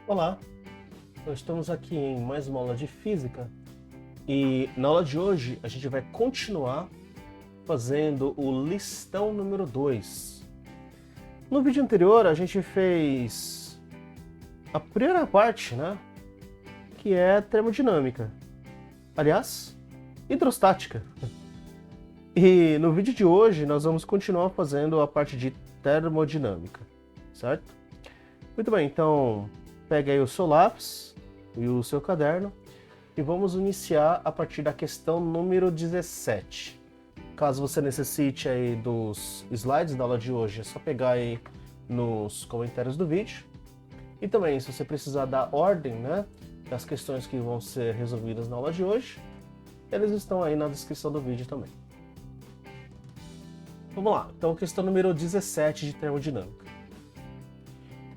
Olá, nós estamos aqui em mais uma aula de física e na aula de hoje a gente vai continuar fazendo o listão número 2. No vídeo anterior a gente fez a primeira parte, né, que é termodinâmica, aliás, hidrostática. E no vídeo de hoje nós vamos continuar fazendo a parte de termodinâmica, certo? Muito bem, então pega aí o seu lápis e o seu caderno e vamos iniciar a partir da questão número 17. Caso você necessite aí dos slides da aula de hoje, é só pegar aí nos comentários do vídeo. E também, se você precisar da ordem, né, das questões que vão ser resolvidas na aula de hoje, eles estão aí na descrição do vídeo também. Vamos lá, então questão número 17 de termodinâmica.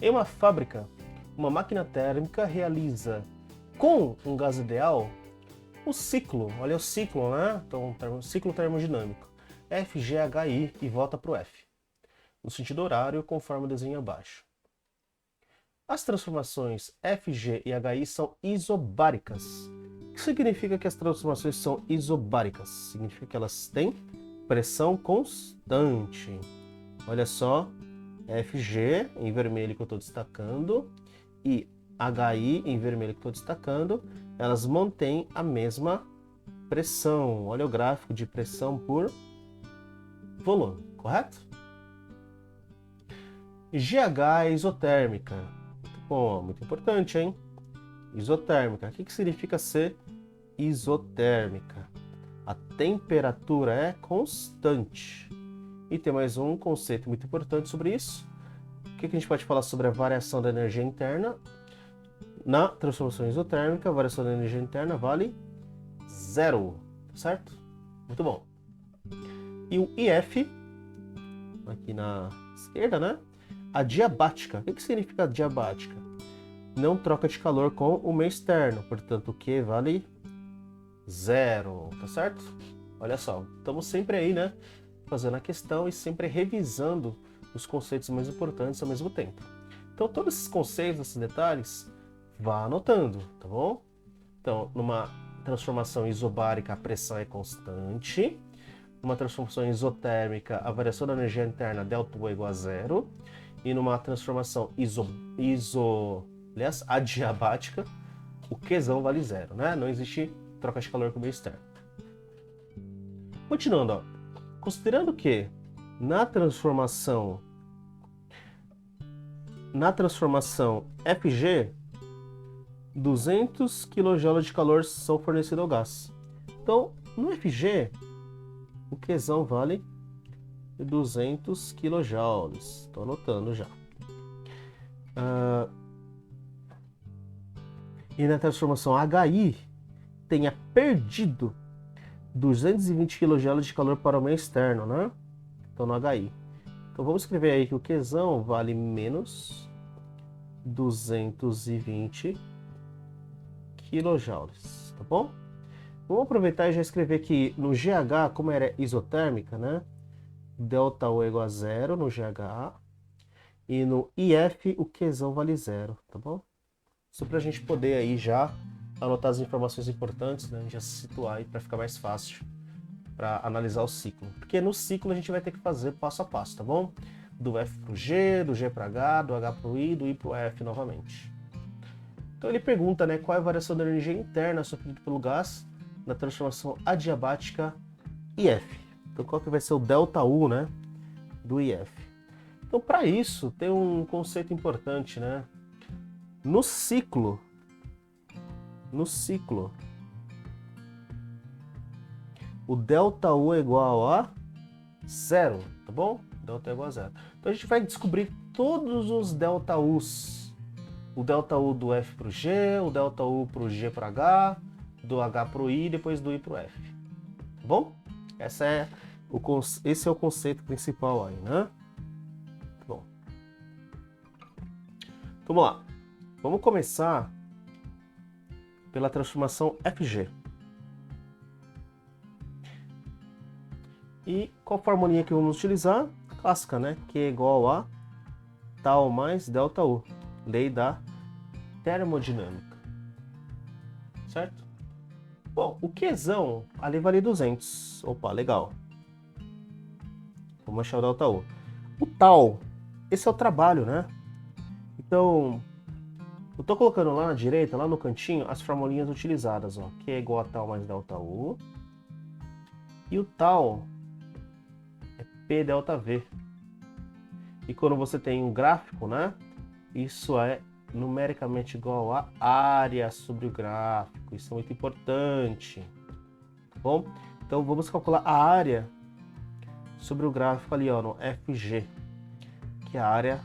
Em uma fábrica, uma máquina térmica realiza com um gás ideal o ciclo, olha o ciclo, né? Então, ciclo termodinâmico, FGHI e volta para o F, no sentido horário, conforme o desenho abaixo. As transformações FG e HI são isobáricas. O que significa que as transformações são isobáricas? Significa que elas têm pressão constante. Olha só, FG em vermelho que eu estou destacando e HI em vermelho que estou destacando, elas mantêm a mesma pressão. Olha o gráfico de pressão por volume, correto? GH é isotérmica. Muito bom, muito importante, hein? Isotérmica. O que significa ser isotérmica? A temperatura é constante. E tem mais um conceito muito importante sobre isso. O que a gente pode falar sobre a variação da energia interna? Na transformação isotérmica, a variação da energia interna vale zero, certo? Muito bom. E o IF, aqui na esquerda, né? Adiabática. O que significa adiabática? Não troca de calor com o meio externo, portanto o Q vale zero, tá certo? Olha só, estamos sempre aí, né? Fazendo a questão e sempre revisando os conceitos mais importantes ao mesmo tempo. Então, todos esses conceitos, esses detalhes, vá anotando, tá bom? Então, numa transformação isobárica, a pressão é constante. Numa transformação isotérmica, a variação da energia interna, ΔU é igual a zero. E numa transformação aliás, adiabática, o Qzão vale zero, né? Não existe troca de calor com o meio externo. Continuando, ó. Considerando que na transformação FG, 200 kJ de calor são fornecidos ao gás. Então, no FG, o Qzão vale 200 kJ. Estou anotando já. E na transformação HI, tenha perdido 220 kJ de calor para o meio externo, né? Então, no HI. Então, vamos escrever aí que o Qzão vale menos 220 kJ, tá bom? Vamos aproveitar e já escrever que no GH, como era isotérmica, né? ΔU é igual a zero no GH. E no IF, o Qzão vale zero, tá bom? Só para a gente poder aí já anotar as informações importantes, né? Já se situar aí para ficar mais fácil para analisar o ciclo. Porque no ciclo a gente vai ter que fazer passo a passo, tá bom? Do F para o G, do G para H, do H para o I, do I para o F novamente. Então ele pergunta, né, qual é a variação da energia interna sofrida pelo gás na transformação adiabática IF. Então qual que vai ser o ΔU, né, do IF? Então para isso tem um conceito importante, né? No ciclo, o ΔU é igual a zero, tá bom? ΔU é igual a zero. Então a gente vai descobrir todos os ΔUs. O ΔU do F para o G, o ΔU para o G para H, do H para o I e depois do I para o F. Tá bom? Esse é o conceito principal aí, né? Tá bom. Então, vamos lá. Vamos começar pela transformação FG. E qual formulinha que vamos utilizar? Clássica, né? Que é igual a tal mais ΔU. Lei da termodinâmica. Certo? Bom, o Qzão ali vale 200. Opa, legal. Vamos achar o ΔU. O tal, esse é o trabalho, né? Então, eu tô colocando lá na direita, lá no cantinho, as formulinhas utilizadas, ó. Q é igual a tal mais ΔU. E o tal é P ΔV. E quando você tem um gráfico, né? Isso é numericamente igual a área sobre o gráfico. Isso é muito importante. Tá bom? Então vamos calcular a área sobre o gráfico ali, ó, no FG. Que é a área,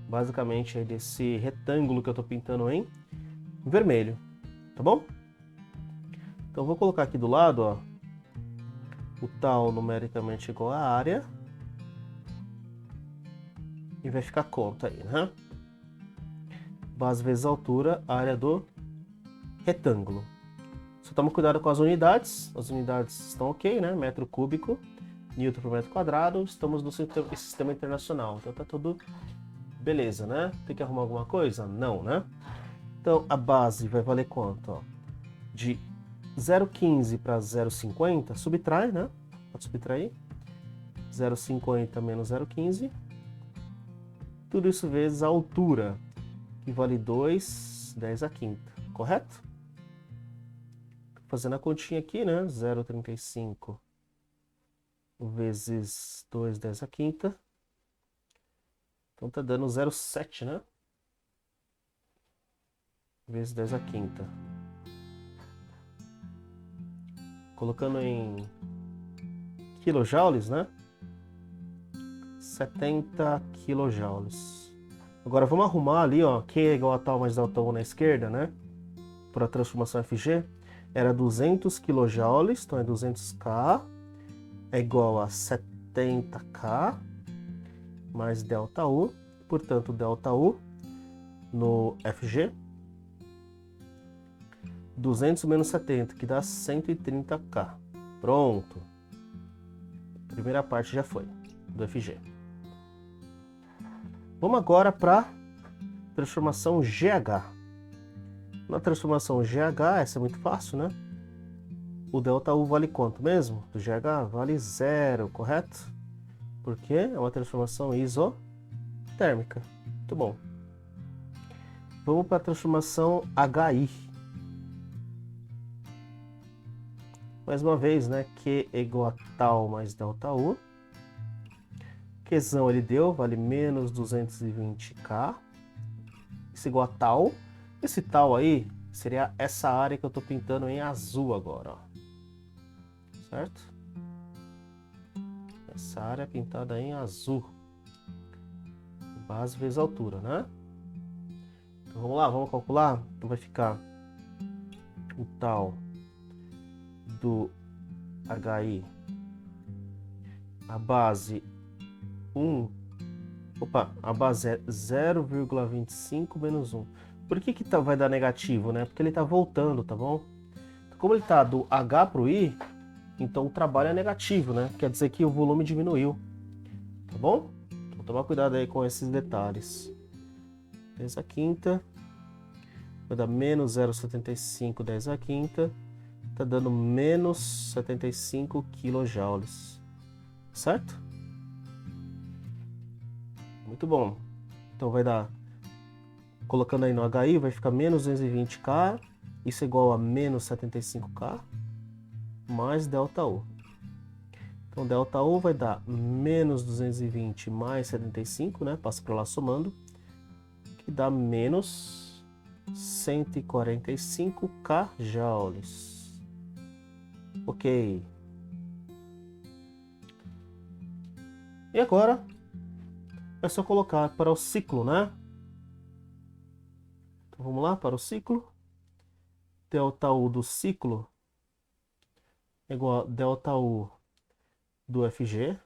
basicamente, é desse retângulo que eu estou pintando em vermelho. Tá bom? Então vou colocar aqui do lado, ó, o tal numericamente igual a área. E vai ficar conta aí, né? Base vezes altura, área do retângulo. Só toma cuidado com as unidades estão ok, né? Metro cúbico, Newton por metro quadrado, estamos no sistema internacional, então tá tudo beleza, né? Tem que arrumar alguma coisa? Não, né? Então a base vai valer quanto? Ó? De 0,15 para 0,50, subtrai, né? Pode subtrair. 0,50 menos 0,15. Tudo isso vezes a altura, que vale 2, 10 a quinta, correto? Fazendo a continha aqui, né? 0,35 vezes 2, 10 a quinta. Então tá dando 0,7, né? Vezes 10 a quinta. Colocando em quilojoules, né? 70 quilojoules. Agora vamos arrumar ali, ó, Q é igual a tal mais ΔU na esquerda, né? Para a transformação FG. Era 200 quilojoules, então é 200K. É igual a 70K mais ΔU. Portanto, ΔU no FG. 200 menos 70, que dá 130K. Pronto. Primeira parte já foi, do FG. Vamos agora para transformação GH. Na transformação GH, essa é muito fácil, né? O ΔU vale quanto mesmo? Do GH vale 0, correto? Porque é uma transformação isotérmica. Muito bom. Vamos para a transformação HI. Mais uma vez, né? Q é igual a tal mais ΔU. Qzão ele deu, vale menos 220K. Isso é igual a tal. Esse tal aí seria essa área que eu estou pintando em azul agora, ó. Certo? Essa área pintada em azul. Base vezes altura, né? Então vamos lá, vamos calcular. Então vai ficar o tal do HI, a base 1, a base é 0,25 menos 1. Por que vai dar negativo, né? Porque ele está voltando, tá bom? Como ele está do H para o I, então o trabalho é negativo, né? Quer dizer que o volume diminuiu, tá bom? Então tomar cuidado aí com esses detalhes. 10 a quinta, vai dar menos 0,75, 10 a quinta, tá dando menos 75 quilojoules, certo? Muito bom. Então vai dar, colocando aí no HI, vai ficar menos 220K, isso é igual a menos 75K, mais ΔU. Então ΔU vai dar menos 220 mais 75, né? Passa para lá somando, que dá menos 145K joules. Ok. E agora é só colocar para o ciclo, né? Então vamos lá para o ciclo. ΔU do ciclo é igual a ΔU do FG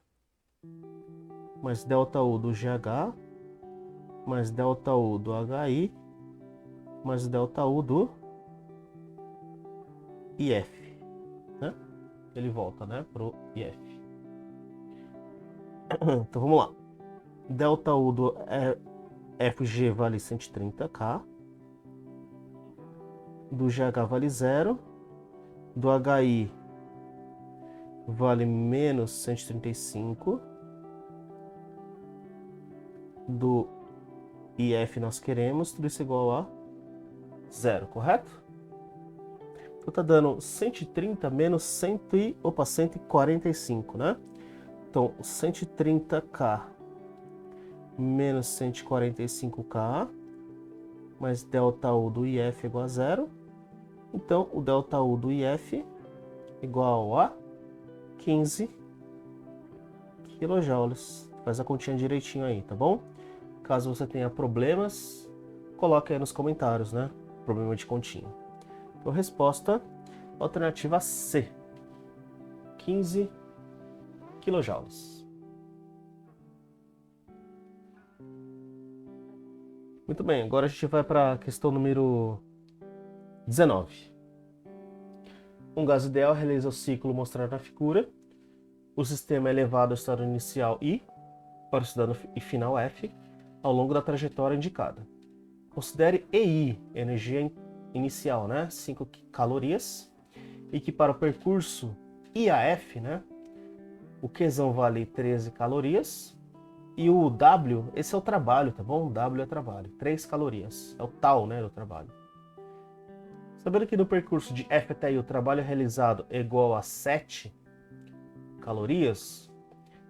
mais ΔU do GH mais ΔU do HI mais ΔU do IF, né? Ele volta, né, pro IF. Então vamos lá. ΔU do FG vale 130K do GH vale 0, do HI vale menos 135, do IF nós queremos, tudo isso igual a 0, correto? Então tá dando 130 menos 145, né? Então 130K menos 145K mais ΔU do IF igual a 0. Então o ΔU do IF igual a 15 kJ. Faz a continha direitinho aí, tá bom? Caso você tenha problemas, coloque aí nos comentários, né? Problema de continha. Então, resposta, alternativa C, 15 kJ. Muito bem, agora a gente vai para a questão número 19. Um gás ideal realiza o ciclo mostrado na figura. O sistema é elevado ao estado inicial I, para o estado final F, ao longo da trajetória indicada. Considere EI, energia inicial, né? 5 calorias, e que para o percurso IAF, né? O Qzão vale 13 calorias, e o W, esse é o trabalho, tá bom? O W é trabalho, 3 calorias, é o tal, né, do trabalho. Sabendo que no percurso de F até I o trabalho realizado é igual a 7 calorias,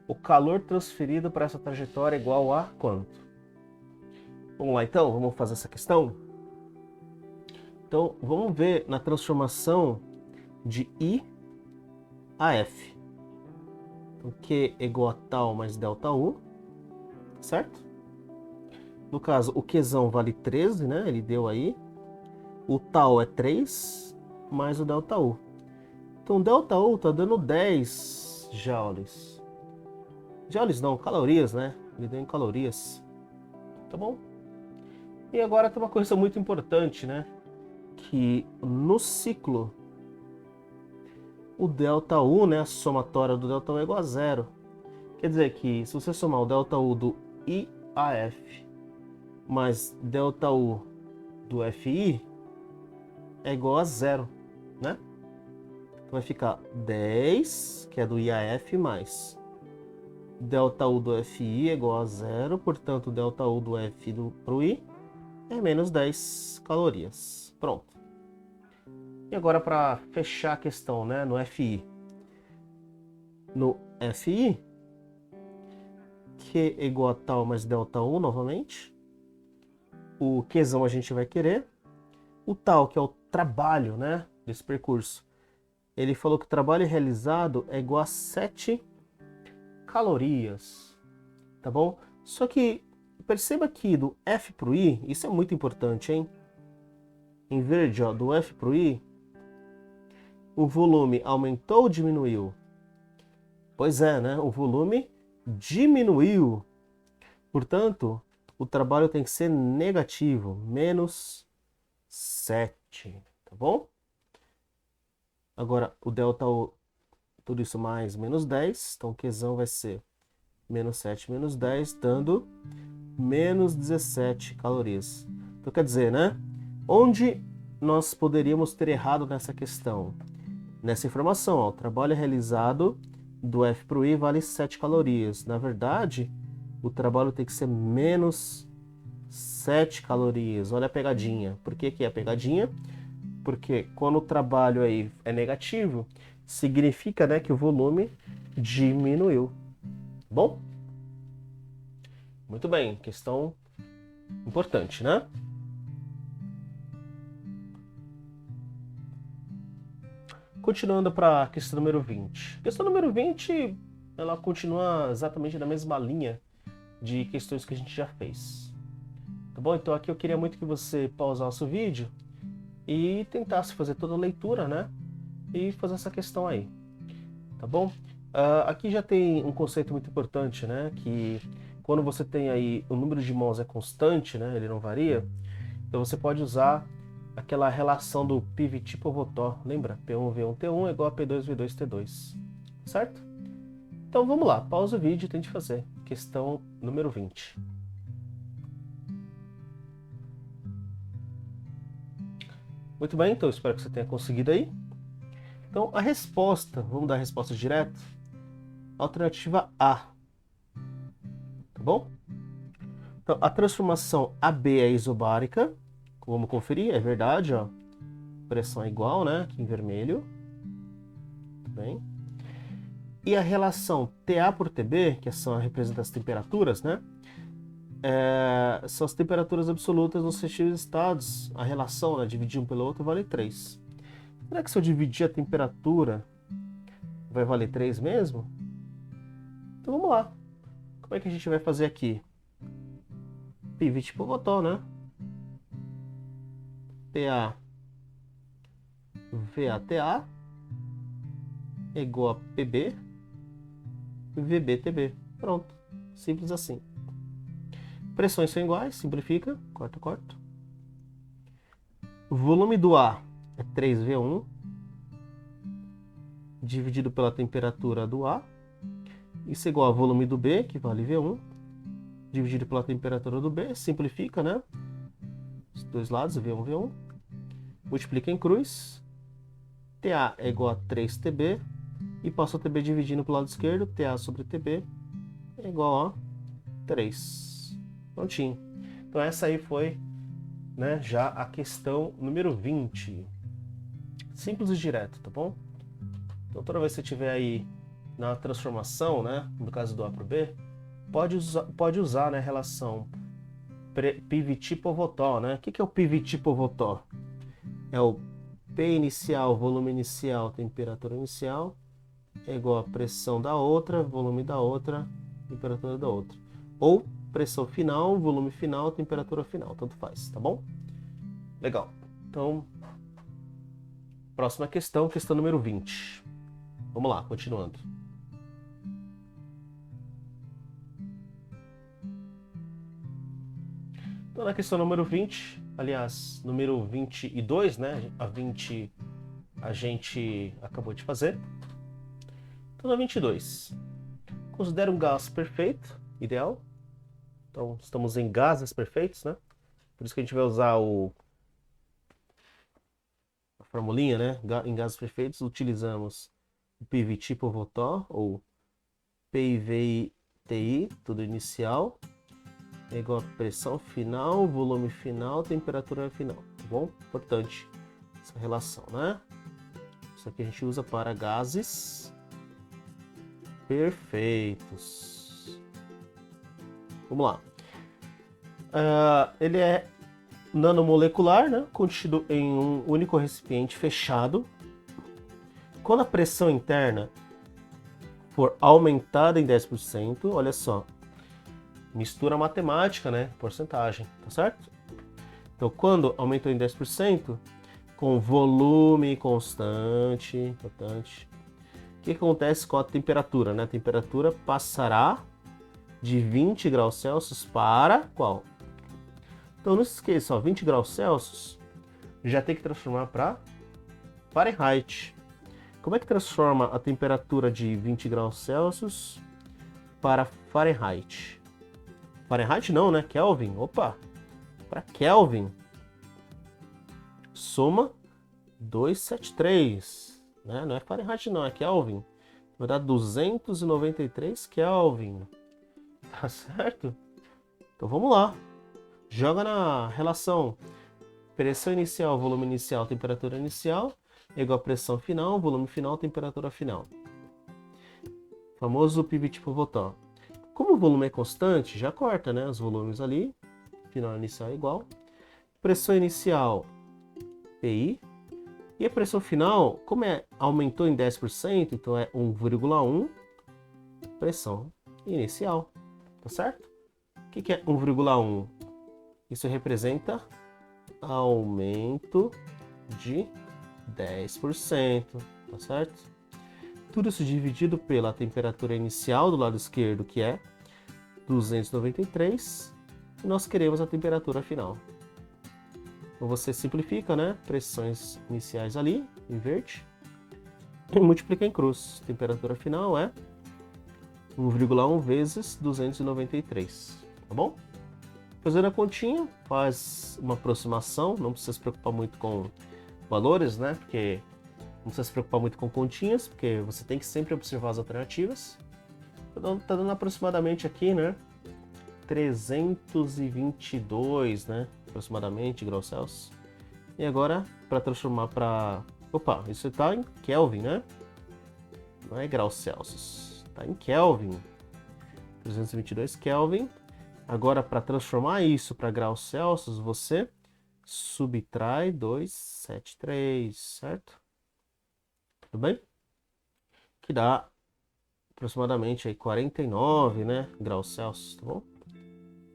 o calor transferido para essa trajetória é igual a quanto? Vamos lá então, vamos fazer essa questão? Então, vamos ver na transformação de I a F. Então, Q é igual a tal mais ΔU, certo? No caso, o Qzão vale 13, né? Ele deu aí. O tal é 3 mais o ΔU. Então, ΔU está dando 10 joules. Joules não, calorias, né? Ele deu em calorias. Tá bom? E agora tem uma coisa muito importante, né? Que no ciclo, o ΔU, né? A somatória do ΔU é igual a 0. Quer dizer que se você somar o ΔU do IAF mais ΔU do FI, é igual a 0, né? Então vai ficar 10, que é do IAF, mais ΔU do FI é igual a 0, portanto, ΔU do F pro I é menos 10 calorias. Pronto. E agora para fechar a questão, né, no FI. No FI, Q é igual a tal mais ΔU novamente. O Qzão a gente vai querer. O tal, que é o trabalho, né, desse percurso, ele falou que o trabalho realizado é igual a 7 calorias, tá bom? Só que perceba que do F pro I, isso é muito importante, hein? Em verde, ó, do F pro I, o volume aumentou ou diminuiu? Pois é, né? O volume diminuiu. Portanto, o trabalho tem que ser negativo, menos 7, tá bom? Agora, o ΔU, tudo isso mais menos 10, então o Qzão vai ser menos 7 menos 10, dando menos 17 calorias. Então, quer dizer, né? Onde nós poderíamos ter errado nessa questão? Nessa informação, ó, o trabalho realizado do F pro I vale 7 calorias. Na verdade, o trabalho tem que ser menos 7 calorias. Olha a pegadinha. Por que que é a pegadinha? Porque quando o trabalho aí é negativo, significa, né, que o volume diminuiu. Bom? Muito bem, questão importante, né? Continuando para a questão número 20. A questão número 20, ela continua exatamente na mesma linha de questões que a gente já fez. Tá bom? Então aqui eu queria muito que você pausasse o vídeo e tentasse fazer toda a leitura, né? E fazer essa questão aí. Tá bom? Aqui já tem um conceito muito importante, né? Que quando você tem aí o número de mãos é constante, né? Ele não varia. Então você pode usar aquela relação do PVT por Votor. Lembra? P1V1T1 é igual a P2V2T2. Certo? Então vamos lá. Pausa o vídeo e tente fazer. Questão número 20. Muito bem, então espero que você tenha conseguido aí. Então, a resposta, vamos dar a resposta direta? Alternativa A, tá bom? Então, a transformação AB é isobárica. Vamos conferir, é verdade, ó. Pressão é igual, né? Aqui em vermelho. Muito bem. E a relação TA por TB, que são a representa as temperaturas, né? São as temperaturas absolutas nos respectivos estados. A relação, né, dividir um pelo outro, vale 3. Será que se eu dividir a temperatura, vai valer 3 mesmo? Então vamos lá. Como é que a gente vai fazer aqui? Pivot por Votor, né? PA VATA é igual a PB VBTB. Pronto. Simples assim. Pressões são iguais, simplifica. Corta, corta. O volume do A é 3V1 dividido pela temperatura do A. Isso é igual ao volume do B, que vale V1, dividido pela temperatura do B. Simplifica, né? Os dois lados, V1, V1. Multiplica em cruz. TA é igual a 3TB. E passa o TB dividindo para o lado esquerdo. TA sobre TB é igual a 3. Prontinho. Então essa aí foi, né, já a questão número 20. Simples e direto, tá bom? Então toda vez que você tiver aí na transformação, né, no caso do A para o B, pode usar, né, relação PVT por Votor, né? O que é o PVT por Votor? É o P inicial, volume inicial, temperatura inicial, é igual a pressão da outra, volume da outra, temperatura da outra. Ou pressão final, volume final, temperatura final, tanto faz, tá bom? Legal. Então, próxima questão, questão número 20. Vamos lá, continuando. Então, na questão número 20, aliás, número 22, né? A 20 a gente acabou de fazer. Então, na 22, considera um gás perfeito, ideal. Então, estamos em gases perfeitos, né? Por isso que a gente vai usar a formulinha, né? Em gases perfeitos, utilizamos o PVT por Votor, ou PIVTI, tudo inicial, é igual a pressão final, volume final, temperatura final, tá bom? Importante essa relação, né? Isso aqui a gente usa para gases perfeitos. Vamos lá. Ele é nanomolecular, né? Contido em um único recipiente fechado. Quando a pressão interna for aumentada em 10%, olha só, mistura matemática, né? Porcentagem, tá certo? Então, quando aumentou em 10%, com volume constante, importante, o que acontece com a temperatura, né? A temperatura passará de 20 graus Celsius para qual? Então, não se esqueça, ó, 20 graus Celsius já tem que transformar para Fahrenheit. Como é que transforma a temperatura de 20 graus Celsius para Fahrenheit? Fahrenheit não, né? Kelvin. Opa! Para Kelvin. Soma 273. Né? Não é Fahrenheit não, é Kelvin. Vai dar 293 Kelvin. Tá certo? Então vamos lá. Joga na relação pressão inicial, volume inicial, temperatura inicial, é igual a pressão final, volume final, temperatura final. Famoso PVT por Votor. Como o volume é constante, já corta, né? Os volumes ali. Final inicial é igual. Pressão inicial, PI. E a pressão final, como aumentou em 10%, então é 1,1 pressão inicial. Tá certo? O que é 1,1? Isso representa aumento de 10%, tá certo? Tudo isso dividido pela temperatura inicial do lado esquerdo, que é 293, e nós queremos a temperatura final. Então você simplifica, né? Pressões iniciais ali, inverte, e multiplica em cruz. Temperatura final é 1,1 vezes 293, tá bom? Fazendo a continha, faz uma aproximação, não precisa se preocupar muito com valores, né? Porque não precisa se preocupar muito com continhas, porque você tem que sempre observar as alternativas. Tá dando aproximadamente aqui, né? 322, né? Aproximadamente graus Celsius. E agora, para transformar para... Opa, isso está em Kelvin, né? Não é graus Celsius. Está em Kelvin. 322 Kelvin. Agora, para transformar isso para graus Celsius, você subtrai 273, certo? Tudo bem? Que dá aproximadamente aí 49, né, graus Celsius, tá bom?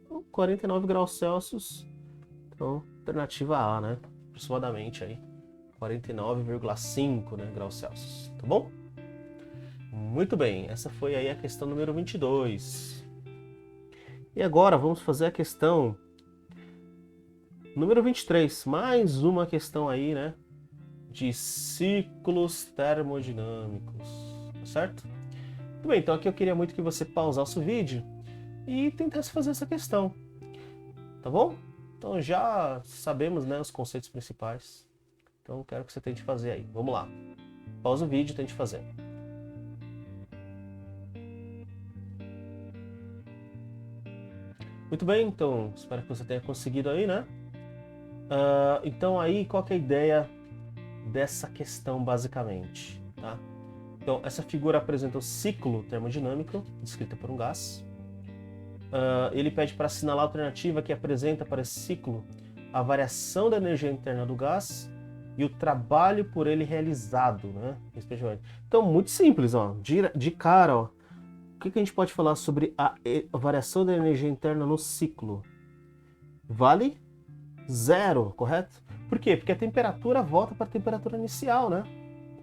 Então, 49 graus Celsius, então, alternativa A, né? Aproximadamente aí 49,5, né, graus Celsius, tá bom? Muito bem, essa foi aí a questão número 22. E agora vamos fazer a questão número 23, mais uma questão aí, né, de ciclos termodinâmicos, tá certo? Muito bem, então aqui eu queria muito que você pausasse o vídeo e tentasse fazer essa questão, tá bom? Então já sabemos, né, os conceitos principais, então quero que você tente fazer aí, vamos lá. Pausa o vídeo e tente fazer. Muito bem, então espero que você tenha conseguido aí, né? Então aí, qual que é a ideia dessa questão basicamente, tá? Então, essa figura apresenta o ciclo termodinâmico, descrito por um gás. Ele pede para assinalar a alternativa que apresenta para esse ciclo a variação da energia interna do gás e o trabalho por ele realizado, né? Respectivamente. Então, muito simples, ó. De cara, ó. O que a gente pode falar sobre a variação da energia interna no ciclo? Vale zero, correto? Por quê? Porque a temperatura volta para a temperatura inicial, né?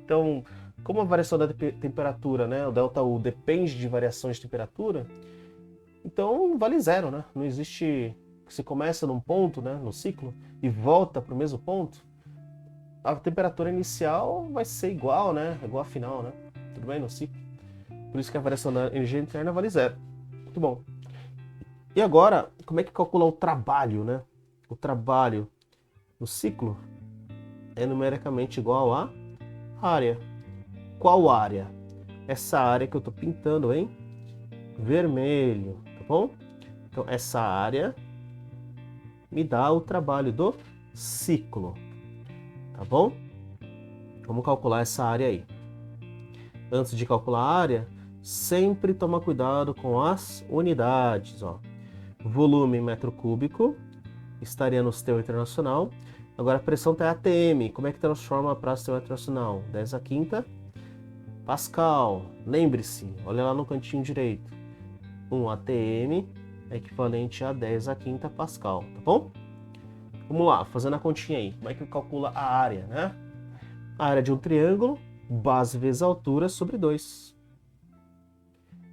Então, como a variação da temperatura, né, o ΔU, depende de variações de temperatura, então vale zero, né? Não existe... Se começa num ponto, né, no ciclo, e volta para o mesmo ponto, a temperatura inicial vai ser igual, né? Igual a final, né? Tudo bem? No ciclo. Por isso que a variação da energia interna vale zero. Muito bom. E agora, como é que calcula o trabalho, né? O trabalho no ciclo é numericamente igual a área. Qual área? Essa área que eu estou pintando em vermelho, tá bom? Então, essa área me dá o trabalho do ciclo, tá bom? Vamos calcular essa área aí. Antes de calcular a área, sempre toma cuidado com as unidades, ó. Volume em metro cúbico estaria no sistema internacional. Agora a pressão está ATM. Como é que transforma para o sistema internacional? 10 a quinta Pascal. Lembre-se, olha lá no cantinho direito. 1 ATM é equivalente a 10 a quinta Pascal, tá bom? Vamos lá, fazendo a continha aí. Como é que calcula a área, né? A área de um triângulo, base vezes altura sobre 2.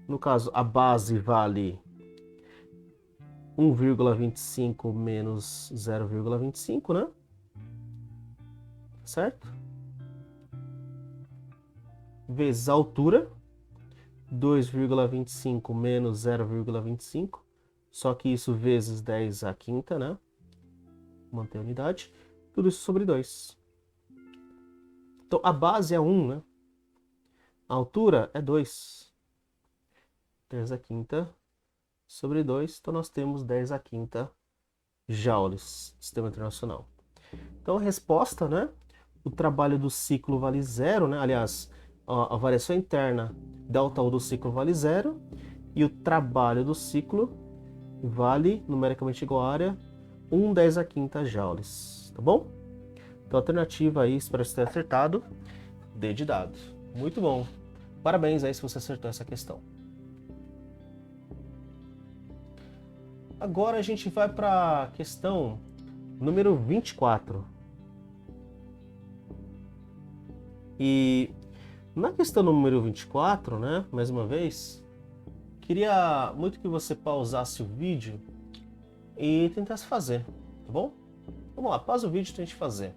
No caso, a base vale 1,25 menos 0,25, né? Certo? Vezes a altura, 2,25 menos 0,25, só que isso vezes 10 a quinta, né? Manter a unidade. Tudo isso sobre 2. Então, a base é 1, né? A altura é 2. 10 a quinta sobre 2. Então, nós temos 10 a quinta joules, sistema internacional. Então, a resposta, né? O trabalho do ciclo vale zero, né? Aliás, a variação interna ΔU do ciclo vale zero. E o trabalho do ciclo vale, numericamente igual a área, 1/10 a quinta joules. Tá bom? Então, a alternativa aí, espero que você tenha acertado. D de dado. Muito bom. Parabéns aí se você acertou essa questão. Agora a gente vai para a questão número 24. E na questão número 24, né, mais uma vez, queria muito que você pausasse o vídeo e tentasse fazer, tá bom? Vamos lá, pausa o vídeo e tente fazer.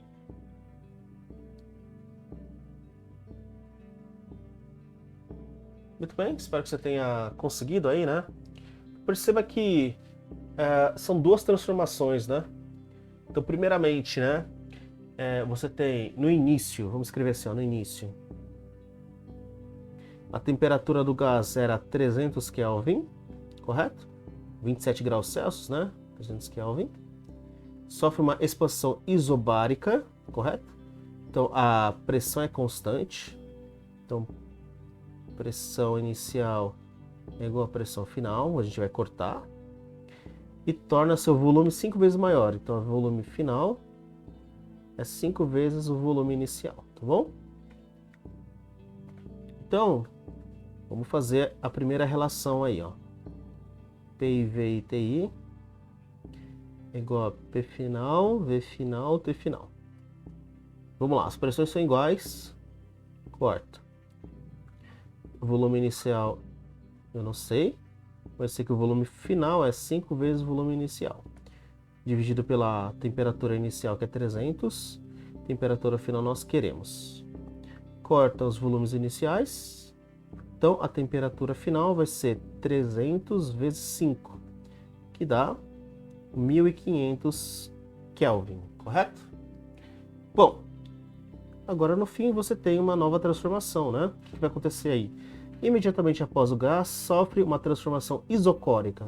Muito bem, espero que você tenha conseguido aí, né? Perceba que são duas transformações, né? Então, primeiramente, né? você tem no início, vamos escrever assim, ó, no início, a temperatura do gás era 300 Kelvin, correto? 27 graus Celsius, né? 300 Kelvin. Sofre uma expansão isobárica, correto? Então a pressão é constante. Então pressão inicial é igual à pressão final, a gente vai cortar. E torna seu volume 5 vezes maior. Então o volume final é 5 vezes o volume inicial, tá bom? Então, vamos fazer a primeira relação aí, ó. PIV e TI é igual a P final, V final, T final. Vamos lá, as pressões são iguais. Corta. O volume inicial eu não sei. Vai ser que o volume final é 5 vezes o volume inicial. Dividido pela temperatura inicial, que é 300. Temperatura final nós queremos. Corta os volumes iniciais. Então, a temperatura final vai ser 300 vezes 5, que dá 1500 Kelvin, correto? Bom, agora no fim você tem uma nova transformação, né? O que vai acontecer aí? Imediatamente após o gás, sofre uma transformação isocórica.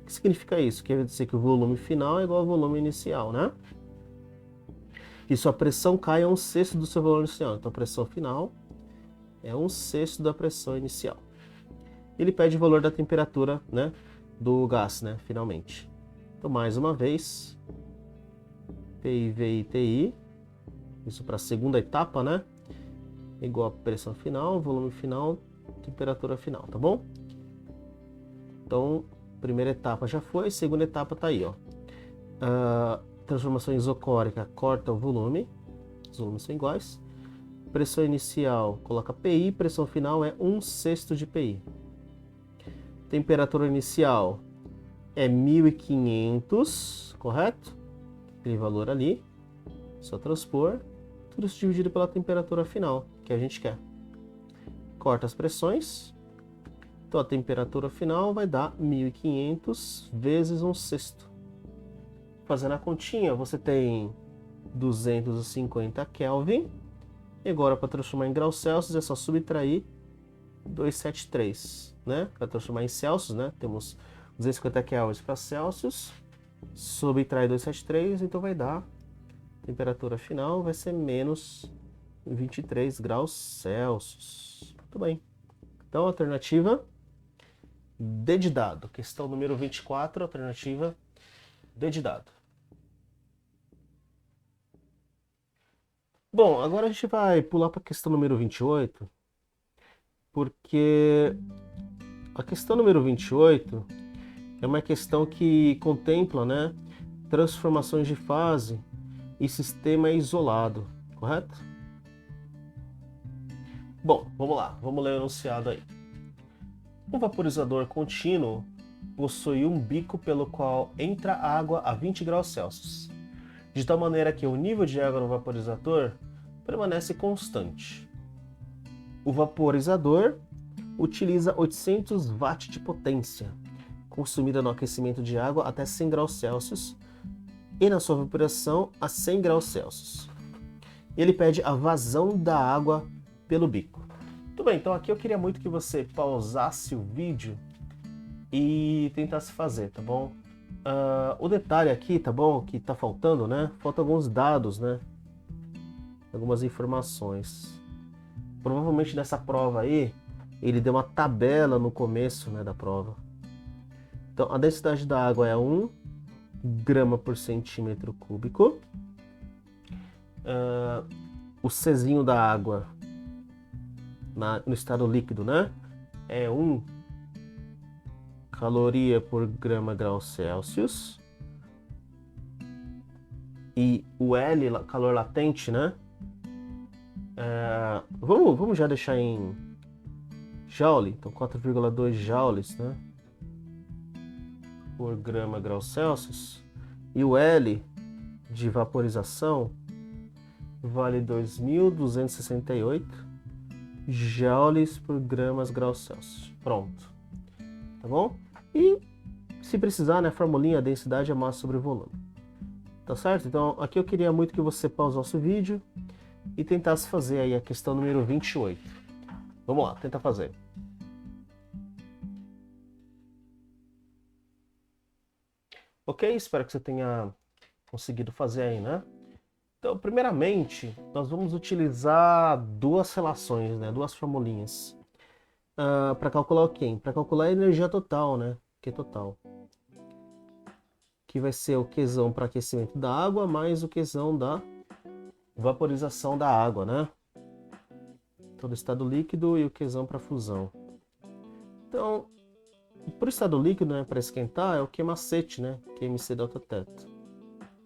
O que significa isso? Quer dizer que o volume final é igual ao volume inicial, né? E sua pressão cai a 1/6 do seu volume inicial. Então a pressão final é 1/6 da pressão inicial. Ele pede o valor da temperatura, né, do gás, né, finalmente. Então mais uma vez, PIV e TI, isso para a segunda etapa, né? Igual a pressão final, volume final, temperatura final, tá bom? Então, primeira etapa já foi, segunda etapa tá aí, ó. Transformação isocórica corta o volume, os volumes são iguais. Pressão inicial coloca PI, pressão final é 1/6 de PI. Temperatura inicial é 1500, correto? Aquele valor ali, só transpor, tudo isso dividido pela temperatura final que a gente quer. Corta as pressões, então a temperatura final vai dar 1500 vezes 1/6. Fazendo a continha, você tem 250 Kelvin. E agora, para transformar em graus Celsius, é só subtrair 273, né? Para transformar em Celsius, né? Temos 250 Kelvin para Celsius, subtrai 273, então vai dar, a temperatura final vai ser menos 23 graus Celsius. Muito bem. Então, alternativa D de dado. Questão número 24, alternativa D de dado. Bom, agora a gente vai pular para a questão número 28, porque a questão número 28 é uma questão que contempla, né, transformações de fase e sistema isolado, correto? Bom, vamos lá, vamos ler o enunciado aí. Um vaporizador contínuo possui um bico pelo qual entra água a 20 graus Celsius, de tal maneira que o nível de água no vaporizador permanece constante. O vaporizador utiliza 800 watts de potência, consumida no aquecimento de água até 100 graus Celsius e na sua evaporação a 100 graus Celsius. Ele pede a vazão da água pelo bico. Tudo bem, então aqui eu queria muito que você pausasse o vídeo e tentasse fazer, tá bom? O detalhe aqui, tá bom, que tá faltando, né? Faltam alguns dados, né? Algumas informações. Provavelmente nessa prova aí, ele deu uma tabela no começo, né, da prova. Então, a densidade da água é 1 grama por centímetro cúbico. O Czinho da água no estado líquido, né, é 1 caloria por grama grau Celsius. E o L, calor latente, né, vamos já deixar em joule, então 4,2 joules, né, por grama grau Celsius. E o L de vaporização vale 2.268 joules por gramas grau Celsius. Pronto, tá bom? E se precisar, né, formulinha, densidade é massa sobre volume. Tá certo? Então, aqui eu queria muito que você pausasse o vídeo e tentasse fazer aí a questão número 28. Vamos lá, tenta fazer. Ok? Espero que você tenha conseguido fazer aí, né? Então, primeiramente, nós vamos utilizar duas relações, né? Duas formulinhas. Para calcular o quê? Para calcular a energia total, né? Q total. Que vai ser o Qzão para aquecimento da água mais o Qzão da vaporização da água, né? Então, do estado líquido e o Qzão para fusão. Então, para o estado líquido, né, para esquentar, é o Q macete, né? QMC delta teta.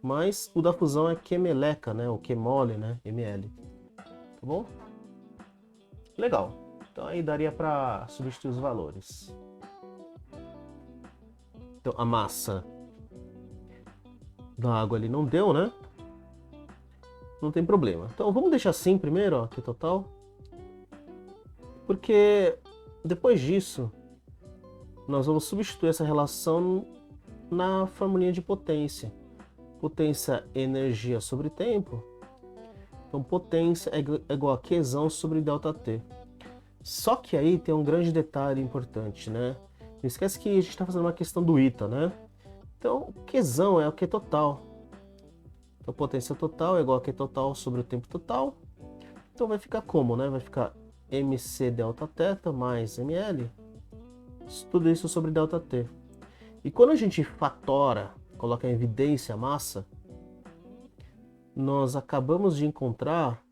Mas o da fusão é Q meleca, né? O Q mole, né? ML. Tá bom? Legal. Então aí daria para substituir os valores. Então a massa da água ali não deu, né? Não tem problema. Então vamos deixar assim primeiro, ó, aqui total. Porque depois disso, nós vamos substituir essa relação na formulinha de potência. Potência energia sobre tempo. Então potência é igual a Qzão sobre ΔT. Só que aí tem um grande detalhe importante, né? Não esquece que a gente está fazendo uma questão do ITA, né? Então o Qzão é o Q total. Então potência total é igual a Q total sobre o tempo total. Então vai ficar como, né? Vai ficar mc delta teta mais ml. Tudo isso sobre ΔT. E quando a gente fatora, coloca em evidência a massa, nós acabamos de encontrar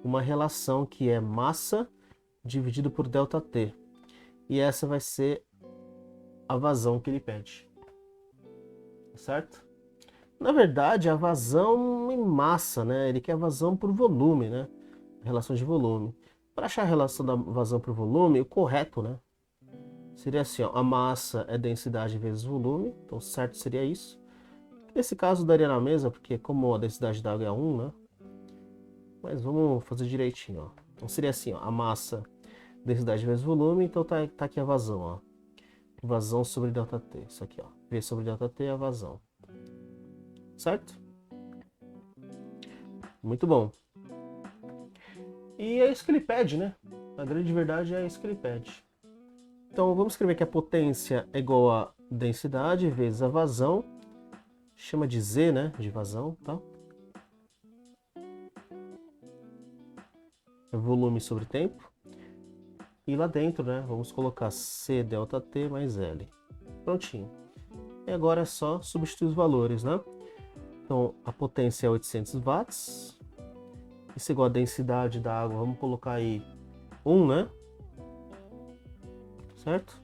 uma relação que é massa dividido por ΔT. E essa vai ser a vazão que ele pede. Certo? Na verdade, a vazão em massa, né? Ele quer vazão por volume, né? Relação de volume. Para achar a relação da vazão por volume, o correto, né? Seria assim, ó, a massa é densidade vezes volume, então certo seria isso. Nesse caso daria na mesma, porque como a densidade da água é 1, né? Mas vamos fazer direitinho, ó. Então seria assim, ó, a massa, densidade vezes volume, então tá aqui a vazão, ó. Vazão sobre ΔT, isso aqui, ó. V sobre ΔT é a vazão. Certo? Muito bom. E é isso que ele pede, né? A grande verdade é isso que ele pede. Então vamos escrever que a potência é igual a densidade vezes a vazão. Chama de Z, né? De vazão, tá? É volume sobre tempo. E lá dentro, né? Vamos colocar C delta T mais L. Prontinho. E agora é só substituir os valores, né? Então a potência é 800 watts. Isso é igual a densidade da água. Vamos colocar aí 1, né? Certo?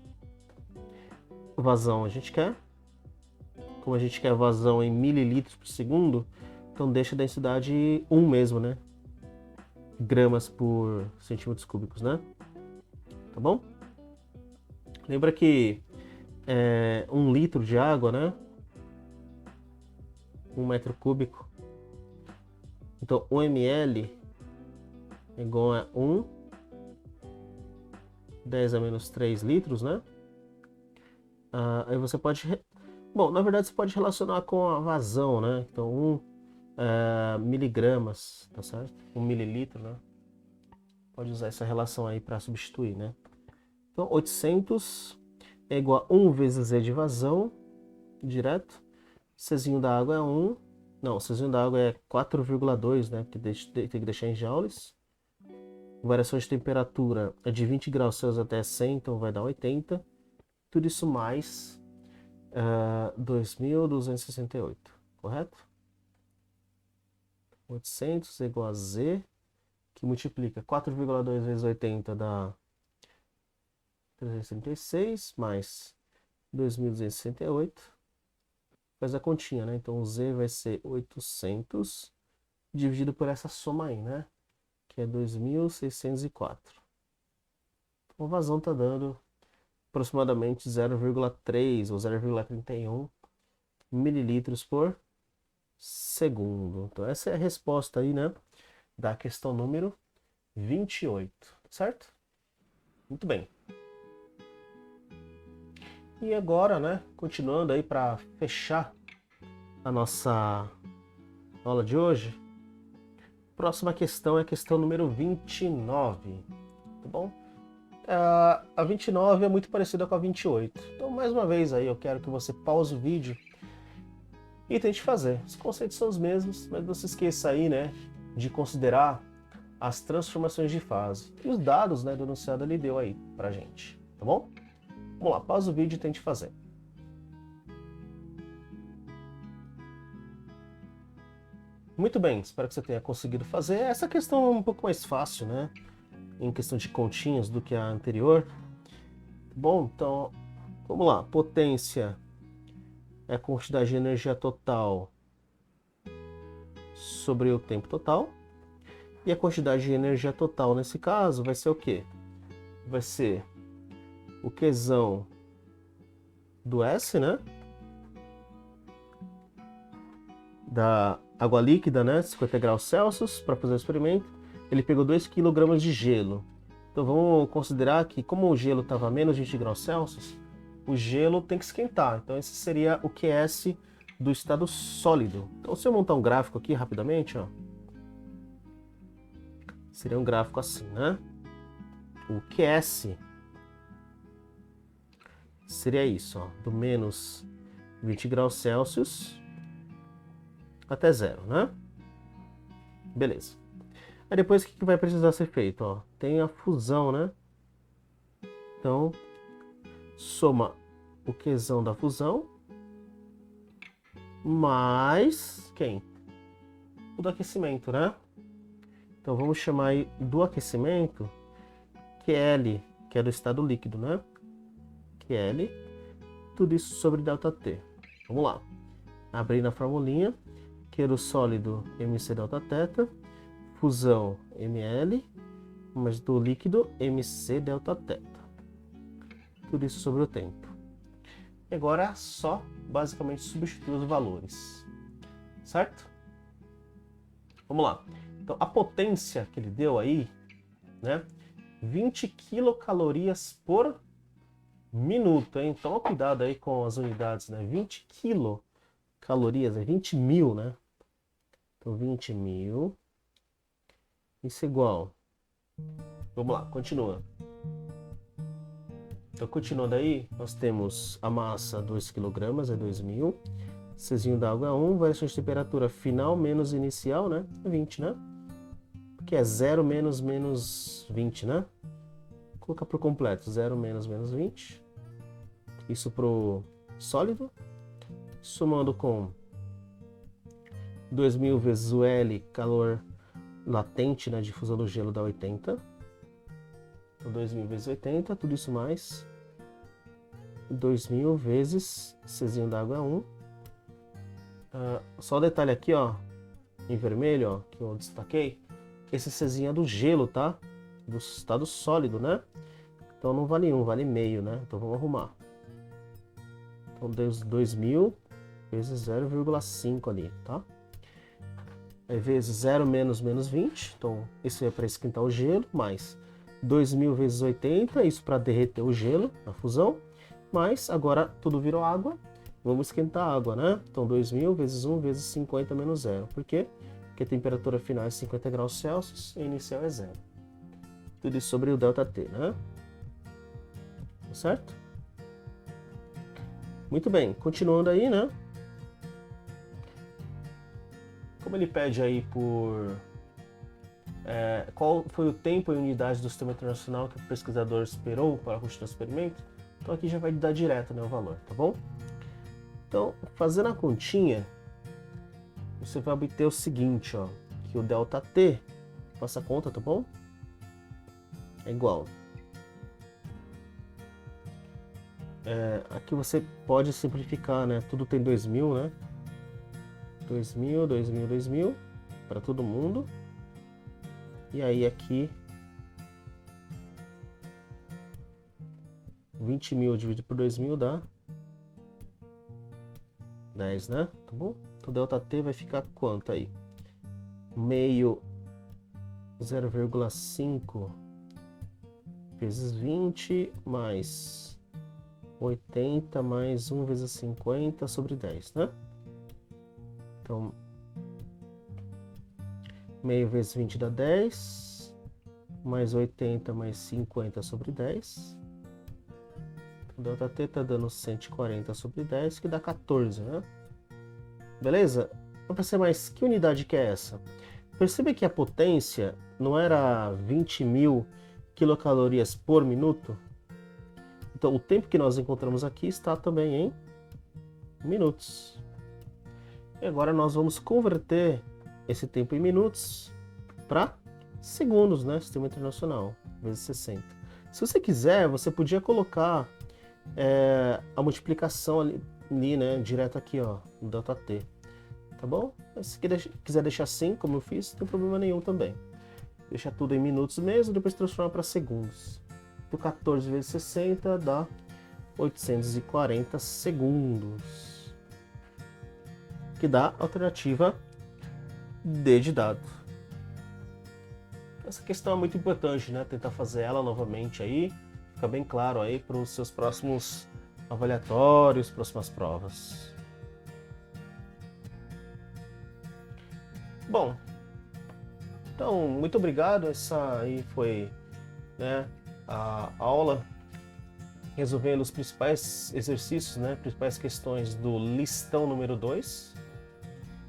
Vazão a gente quer. Como a gente quer vazão em mililitros por segundo, então deixa a densidade 1 mesmo, né? Gramas por centímetros cúbicos, né? Tá bom? Lembra que 1 litro de água, né? 1 metro cúbico. Então 1 ml é igual a 1 10 a menos 3 litros, né? Aí você pode... Bom, na verdade você pode relacionar com a vazão, né? Então 1 miligramas, tá certo? 1 mililitro, né? Pode usar essa relação aí para substituir, né? Então 800 é igual a 1 vezes Z de vazão, direto. Czinho da água é 1. Não, Czinho da água é 4,2, né? Porque tem que deixar em joules. Variação de temperatura é de 20 graus Celsius até 100, então vai dar 80. Tudo isso mais 2.268, correto? 800 é igual a Z, que multiplica 4,2 vezes 80 dá 336, mais 2.268. Faz a continha, né? Então Z vai ser 800 dividido por essa soma aí, né? Que é 2.604. Então a vazão está dando aproximadamente 0,3 ou 0,31 mililitros por segundo. Então essa é a resposta aí, né? Da questão número 28, certo? Muito bem. E agora, né? Continuando aí para fechar a nossa aula de hoje. Próxima questão é a questão número 29, tá bom? A 29 é muito parecida com a 28. Então, mais uma vez aí, eu quero que você pause o vídeo e tente fazer. Os conceitos são os mesmos, mas não se esqueça aí, né, de considerar as transformações de fase e os dados, né, do enunciado ele deu aí pra gente, tá bom? Vamos lá, pausa o vídeo e tente fazer. Muito bem, espero que você tenha conseguido fazer. Essa questão é um pouco mais fácil, né, em questão de continhas do que a anterior. Bom, então, vamos lá. Potência é a quantidade de energia total sobre o tempo total. E a quantidade de energia total, nesse caso, vai ser o quê? Vai ser o Qzão do S, né? Da água líquida, né? 50 graus Celsius, para fazer o experimento. Ele pegou 2 kg de gelo. Então vamos considerar que, como o gelo estava a menos 20 graus Celsius, o gelo tem que esquentar. Então esse seria o QS do estado sólido. Então se eu montar um gráfico aqui rapidamente, ó, seria um gráfico assim, né? O QS seria isso, ó, do menos 20 graus Celsius até zero, né? Beleza. Aí depois o que vai precisar ser feito? Ó, tem a fusão, né? Então, soma o Qzão da fusão mais quem? O do aquecimento, né? Então vamos chamar aí do aquecimento QL, que é do estado líquido, né? QL, tudo isso sobre ΔT. Vamos lá. Abrindo a formulinha, Q do sólido mc Δθ, fusão ml, mais do líquido mc Δθ. Tudo isso sobre o tempo. E agora é só basicamente substituir os valores, certo? Vamos lá. Então a potência que ele deu aí, né? 20 quilocalorias por minuto, hein? Toma cuidado aí com as unidades, né? 20 quilocalorias, é 20 mil, né? Então 20 mil, isso é igual. Vamos lá, continua. Então continuando aí, nós temos a massa 2 kg, é 2.000. Czinho da água é 1, variação de temperatura final menos inicial, né? 20, né? Porque é 0 menos 20, né? Vou colocar por completo, 0 menos 20. Isso pro sólido. Somando com 2.000 vezes o L, calor latente, né? Difusão do gelo dá 80. Então 2.000 vezes 80, tudo isso mais 2.000 vezes Czinho da água é 1. Só o detalhe aqui, ó, em vermelho, ó, que eu destaquei, esse Czinho é do gelo, tá? Do estado sólido, né? Então não vale 1, vale meio, né? Então vamos arrumar. Então 2.000 vezes 0,5 ali, tá? Aí vezes 0 menos 20, então isso é para esquentar o gelo, mais 2.000 vezes 80, isso para derreter o gelo na fusão, mas agora tudo virou água. Vamos esquentar a água, né? Então 2.000 vezes 1 vezes 50 menos 0. Por quê? Porque a temperatura final é 50 graus Celsius e a inicial é 0. Tudo isso sobre o ΔT, né? Certo? Muito bem, continuando aí, né? Como ele pede aí por... qual foi o tempo e unidade do sistema internacional que o pesquisador esperou para continuar o experimento? Então aqui já vai dar direto, né, o valor, tá bom? Então, fazendo a continha, você vai obter o seguinte, ó, que o ΔT, faça a conta, tá bom? É igual. Aqui você pode simplificar, né? Tudo tem 2.000, né? 2.000, 2.000, 2.000 para todo mundo. E aí aqui 20.000 dividido por 2.000 dá 10, né? Tá bom? Então ΔT vai ficar quanto aí? Meio 0,5 vezes 20 mais 80 mais 1 vezes 50 sobre 10, né? Então Meio vezes 20 dá 10. Mais 80 mais 50 sobre 10. Então, ΔT está dando 140 sobre 10, que dá 14, né? Beleza? Para ser mais, que unidade que é essa? Percebe que a potência não era 20.000 quilocalorias por minuto? Então, o tempo que nós encontramos aqui está também em minutos. E agora nós vamos converter esse tempo em minutos para segundos, né? Sistema internacional, vezes 60. Se você quiser, você podia colocar a multiplicação ali, né? Direto aqui, ó, no ΔT. Tá bom? Mas se quiser deixar assim, como eu fiz, não tem problema nenhum também. Deixa tudo em minutos mesmo, depois transforma para segundos. Então, 14 vezes 60 dá 840 segundos. Que dá a alternativa D de dado. Essa questão é muito importante, né? Tentar fazer ela novamente aí. Fica bem claro aí para os seus próximos avaliatórios, próximas provas. Bom, então, muito obrigado. Essa aí foi, né, a aula resolvendo os principais exercícios, né, principais questões do listão número 2.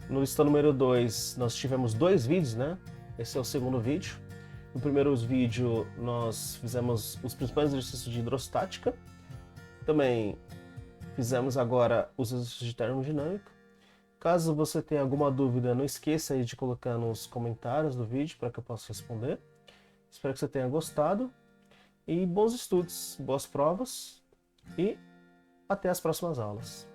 No listão número 2 nós tivemos 2 vídeos, né? Esse é o segundo vídeo. No primeiro vídeo nós fizemos os principais exercícios de hidrostática. Também fizemos agora os exercícios de termodinâmica. Caso você tenha alguma dúvida, não esqueça aí de colocar nos comentários do vídeo para que eu possa responder. Espero que você tenha gostado. E bons estudos, boas provas e até as próximas aulas.